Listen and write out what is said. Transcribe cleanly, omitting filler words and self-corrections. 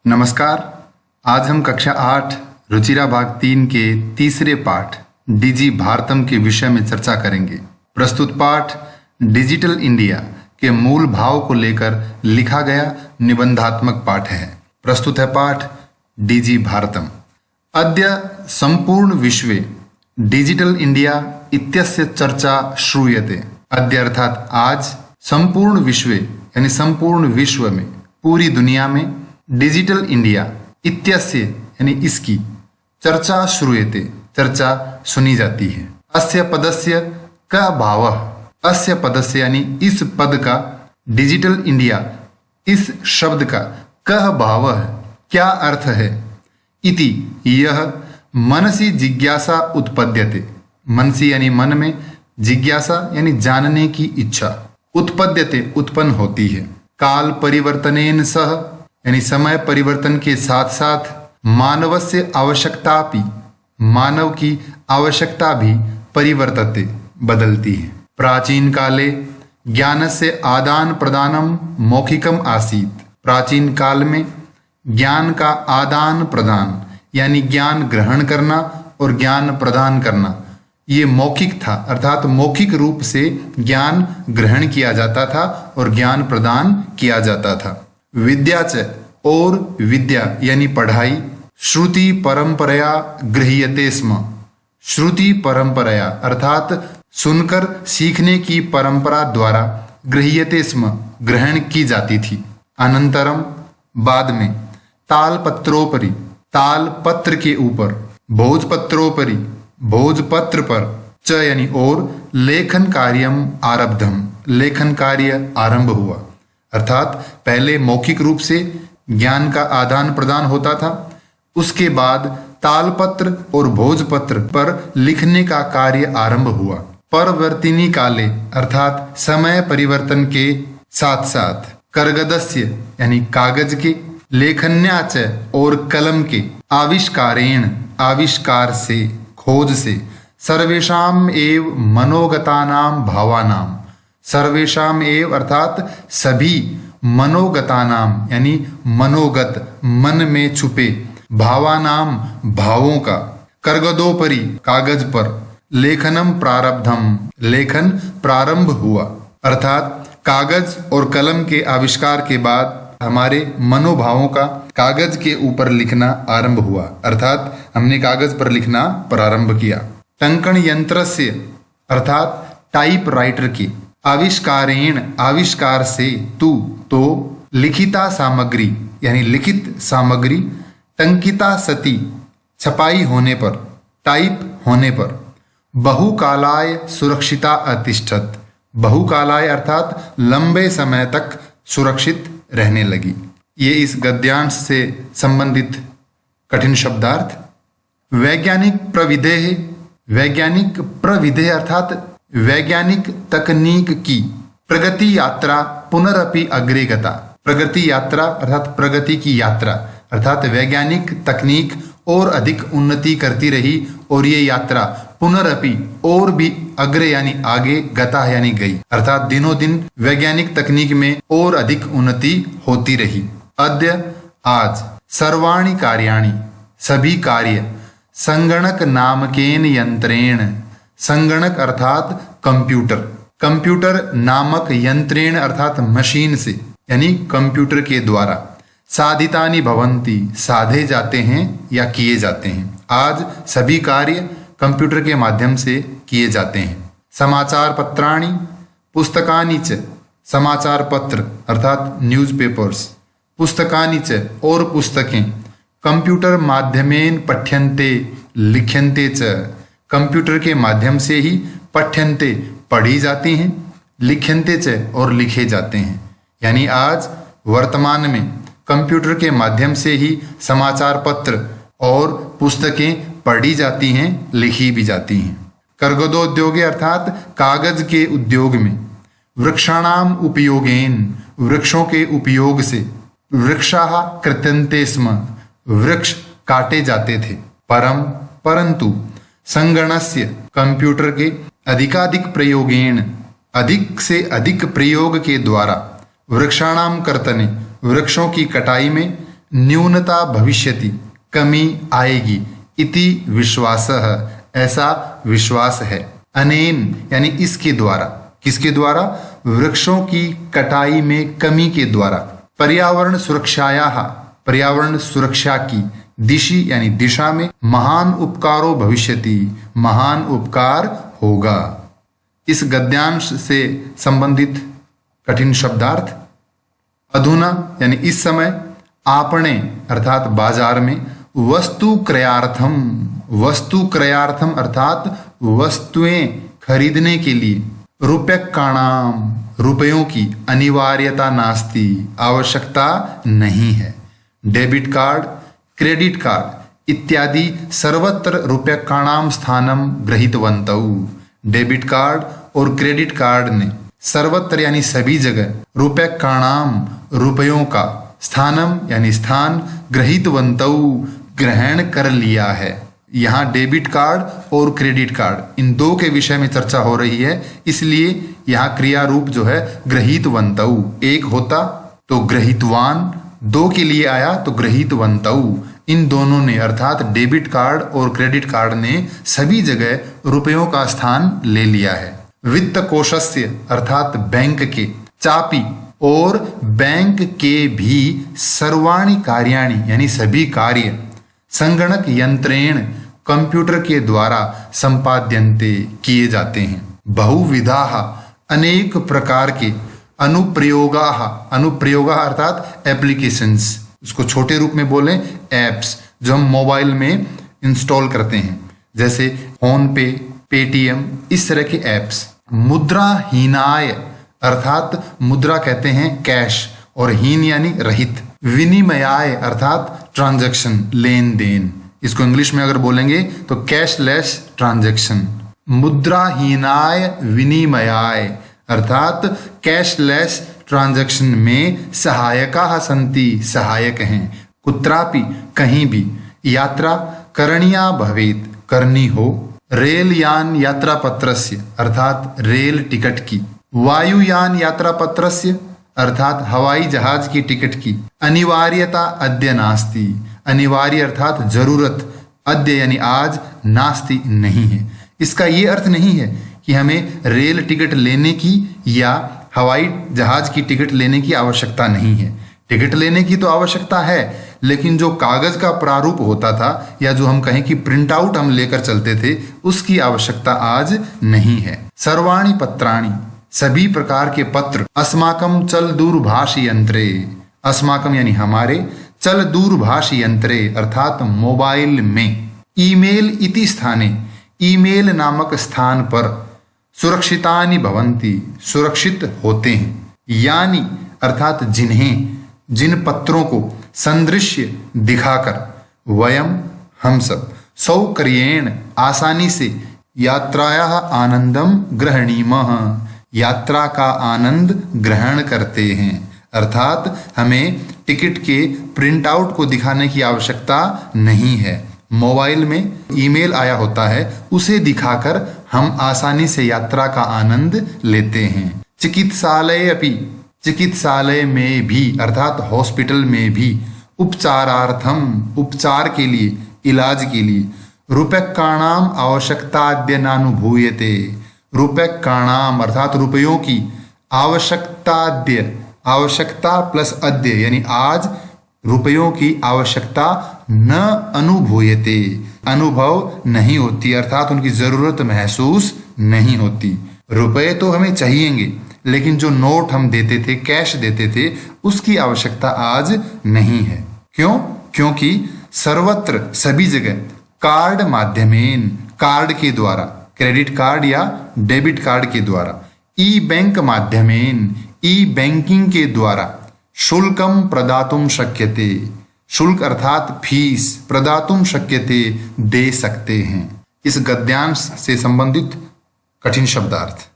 नमस्कार। आज हम कक्षा 8 रुचिरा भाग 3 के तीसरे पाठ डिजी भारतम के विषय में चर्चा करेंगे। प्रस्तुत पाठ डिजिटल इंडिया के मूल भाव को लेकर लिखा गया निबंधात्मक पाठ है। प्रस्तुत है पाठ डिजी भारतम। अद्य संपूर्ण विश्वे डिजिटल इंडिया इत्यस्य चर्चा श्रूयते। अद्य अर्थात आज संपूर्ण विश्वे यानी संपूर्ण विश्व में, पूरी दुनिया में डिजिटल इंडिया इत्यस्य यानी इसकी चर्चा श्रूयते, चर्चा सुनी जाती है। अस्य पदस्य का भावः, अस्य पदस्य यानी इस पद का, डिजिटल इंडिया इस शब्द का कः भावः क्या अर्थ है, इति यह मनसि जिज्ञासा उत्पद्यते। मनसि यानी मन में, जिज्ञासा यानी जानने की इच्छा, उत्पद्यते उत्पन्न होती है। काल परिवर्तनेन सह यानी समय परिवर्तन के साथ साथ मानवस्य आवश्यकतापि, मानव की आवश्यकता भी परिवर्तते बदलती है। प्राचीन काले ज्ञानस्य आदान प्रदानम मौखिकम आसीत्। प्राचीन काल में ज्ञान का आदान प्रदान यानी ज्ञान ग्रहण करना और ज्ञान प्रदान करना ये मौखिक था, अर्थात मौखिक रूप से ज्ञान ग्रहण किया जाता था और ज्ञान प्रदान किया जाता था। विद्या च और विद्या यानी पढ़ाई श्रुति परंपराया गृह्यते स्म। श्रुति परंपराया अर्थात सुनकर सीखने की परंपरा द्वारा गृह्यते स्म ग्रहण की जाती थी। अनंतरम बाद में तालपत्रोपरि, ताल पत्र के ऊपर, भोजपत्रोपरि भोजपत्र पर, च यानी और लेखन कार्यम आरब्धम लेखन कार्य आरंभ हुआ। अर्थात पहले मौखिक रूप से ज्ञान का आदान प्रदान होता था, उसके बाद तालपत्र और भोजपत्र पर लिखने का कार्य आरंभ हुआ। परवर्तिनी काले अर्थात समय परिवर्तन के साथ साथ करगदस्य यानी कागज के, लेखन्याच और कलम के आविष्कारेण आविष्कार से, खोज से, सर्वेषाम एव मनोगतानाम भावानाम, सर्वेषाम एव अर्थात सभी, मनोगतानाम यानी मनोगत मन में छुपे, भावानाम भावों का, करगदोपरि कागज पर, लेखनम प्रारब्धम लेखन प्रारंभ हुआ। अर्थात कागज और कलम के आविष्कार के बाद हमारे मनोभावों का कागज के ऊपर लिखना आरंभ हुआ, अर्थात हमने कागज पर लिखना प्रारंभ किया। टंकण यंत्र से अर्थात टाइप राइटर के आविष्कारेण आविष्कार से, तू तो लिखिता सामग्री यानी लिखित सामग्री, टंकिता सती छपाई होने पर, टाइप होने पर, बहुकालाय सुरक्षिता अतिष्ठत, बहुकालाय अर्थात लंबे समय तक सुरक्षित रहने लगी। ये इस गद्यांश से संबंधित कठिन शब्दार्थ। वैज्ञानिक प्रविधेः, वैज्ञानिक प्रविधेः अर्थात वैज्ञानिक तकनीक की प्रगति यात्रा पुनरपि अग्रे गता। प्रगति यात्रा अर्थात प्रगति की यात्रा, अर्थात वैज्ञानिक तकनीक और अधिक उन्नति करती रही और ये यात्रा पुनरपि और भी अग्रे यानी आगे, गता यानी गई, अर्थात दिनों दिन वैज्ञानिक तकनीक में और अधिक उन्नति होती रही। अद्य आज सर्वाणि कार्याणि सभी कार्य, संगणक नामकेन यंत्रेण, संगणक अर्थात कंप्यूटर, कंप्यूटर नामक यंत्रेण अर्थात मशीन से यानी कंप्यूटर के द्वारा, साधितानि भवन्ति साधे जाते हैं या किए जाते हैं। आज सभी कार्य कंप्यूटर के माध्यम से किए जाते हैं। समाचार पत्राणि पुस्तकानि च, समाचार पत्र अर्थात न्यूज़पेपर्स, पुस्तकानि च और पुस्तकें, कंप्यूटर माध्यमेन पठ्यन्ते लिख्यन्ते च, कंप्यूटर के माध्यम से ही पठ्यन्ते पढ़ी जाती हैं, लिख्यन्ते च और लिखे जाते हैं। यानी आज वर्तमान में कंप्यूटर के माध्यम से ही समाचार पत्र और पुस्तकें पढ़ी जाती हैं, लिखी भी जाती हैं। करगदोद्योगे अर्थात कागज के उद्योग में, वृक्षाणाम उपयोगेन वृक्षों के उपयोग से, वृक्षाः कृत्यन्ते स्म वृक्ष काटे जाते थे, परंतु संगणस्य कंप्यूटर के अधिकाधिक प्रयोगेण अधिक से अधिक प्रयोग के द्वारा, वृक्षाणाम कर्तने वृक्षों की कटाई में, न्यूनता भविष्यति, कमी आएगी, इति विश्वासः, ऐसा विश्वास है। अनेन यानी इसके द्वारा, किसके द्वारा? वृक्षों की कटाई में कमी के द्वारा। पर्यावरण सुरक्षायाः, पर्यावरण सुरक्षा की, दिशि यानी दिशा में, महान उपकारो भविष्यति, महान उपकार होगा। इस गद्यांश से संबंधित कठिन शब्दार्थ। अधुना यानी इस समय, आपणे अर्थात बाजार में, वस्तु क्रयार्थम, वस्तु क्रयार्थम अर्थात वस्तुएं खरीदने के लिए, रूप्यकाणाम, रुपयों की, अनिवार्यता नास्ति, आवश्यकता नहीं है। डेबिट कार्ड, क्रेडिट कार्ड इत्यादि सर्वत्र रूप्यकाणाम स्थानम गृहीतवन्तौ। डेबिट कार्ड और क्रेडिट कार्ड ने सर्वत्र यानी सभी जगह, रूप्यकाणाम रुपयों का, स्थानम यानी स्थान, गृहीतवन्तौ ग्रहण कर लिया है। यहाँ डेबिट कार्ड और क्रेडिट कार्ड इन दो के विषय में चर्चा हो रही है, इसलिए यहाँ क्रिया रूप जो है गृहीतवन्तौ, एक होता तो गृहीतवान, दो के लिए आया तो गृहीतवन्तौ। इन दोनों ने अर्थात डेबिट कार्ड और क्रेडिट कार्ड ने सभी जगह रुपयों का स्थान ले लिया है। वित्त कोशस्य अर्थात बैंक के, चापी और बैंक के भी, सर्वाणि कार्याणि यानी सभी कार्य, संगणक यंत्रेण कंप्यूटर के द्वारा संपाद्यन्ते किए जाते हैं। बहुविधाः अनेक प्रकार के, अनुप्रयोगाः, अनुप्रयोगाः अर्थात एप्लीकेशंस, उसको छोटे रूप में बोलें एप्स, जो हम मोबाइल में इंस्टॉल करते हैं, जैसे फोन पे, पेटीएम, इस तरह के एप्स। मुद्राहीनाय अर्थात मुद्रा कहते हैं कैश और हीन यानी रहित। विनिमयाय अर्थात ट्रांजैक्शन, लेन देन, इसको इंग्लिश में अगर बोलेंगे तो कैशलेस ट्रांजैक्शन। मुद्राहीनाय विनिमयाय अर्थात कैशलेस ट्रांजैक्शन में सहायकाः सन्ति, सहायक हैं। कुत्रापि कहीं भी, यात्रा करणीया भवेत् करनी हो, रेल यान यात्रा पत्रस्य अर्थात रेल टिकट की, वायुयान यात्रा पत्रस्य अर्थात हवाई जहाज की टिकट की, अनिवार्यता अद्य नास्ति, अनिवार्य अर्थात जरूरत, अद्य यानी आज, नास्ति नहीं है। इसका ये अर्थ नहीं है कि हमें रेल टिकट लेने की या हवाई जहाज की टिकट लेने की आवश्यकता नहीं है। टिकट लेने की तो आवश्यकता है, लेकिन जो कागज का प्रारूप होता था या जो हम कहें कि प्रिंट आउट हम लेकर चलते थे, उसकी आवश्यकता आज नहीं है। सर्वाणि पत्राणि सभी प्रकार के पत्र, अस्माकं चल दूरभाष यंत्रे, अस्माकं यानी हमारे, चल दूरभाष यंत्रे अर्थात मोबाइल में, ईमेल इति स्थाने, ईमेल नामक स्थान पर, सुरक्षितानि भवन्ति सुरक्षित होते हैं, यानी अर्थात जिन्हें, जिन पत्रों को, संदृश्य दिखाकर, वयम हम सब, सौकर्येण आसानी से, यात्रायाः आनंदम ग्रहणीमः यात्रा का आनंद ग्रहण करते हैं। अर्थात हमें टिकट के प्रिंट आउट को दिखाने की आवश्यकता नहीं है। मोबाइल में ईमेल आया होता है, उसे दिखाकर हम आसानी से यात्रा का आनंद लेते हैं। चिकित्सालय अपि, चिकित्सालय में भी अर्थात हॉस्पिटल में भी, उपचारार्थम उपचार के लिए, इलाज के लिए, रूप्यकाणाम आवश्यकताद्य नानुभूयते, रूप्यकाणाम अर्थात रुपयों की, आवश्यकताद्य, आवश्यकता प्लस अद्य यानी आज, रुपयों की आवश्यकता न अनुभूयते, अनुभव नहीं होती अर्थात उनकी जरूरत महसूस नहीं होती। रुपए तो हमें चाहिएंगे, लेकिन जो नोट हम देते थे, कैश देते थे, उसकी आवश्यकता आज नहीं है। क्यों? क्योंकि सर्वत्र सभी जगह कार्ड माध्यमेन, कार्ड के द्वारा, क्रेडिट कार्ड या डेबिट कार्ड के द्वारा, ई बैंक माध्यमेन, ई बैंकिंग के द्वारा, शुल्कम प्रदातुम शक्यते, शुल्क अर्थात फीस, प्रदातुम शक्यते दे सकते हैं। इस गद्यांश से संबंधित कठिन शब्दार्थ।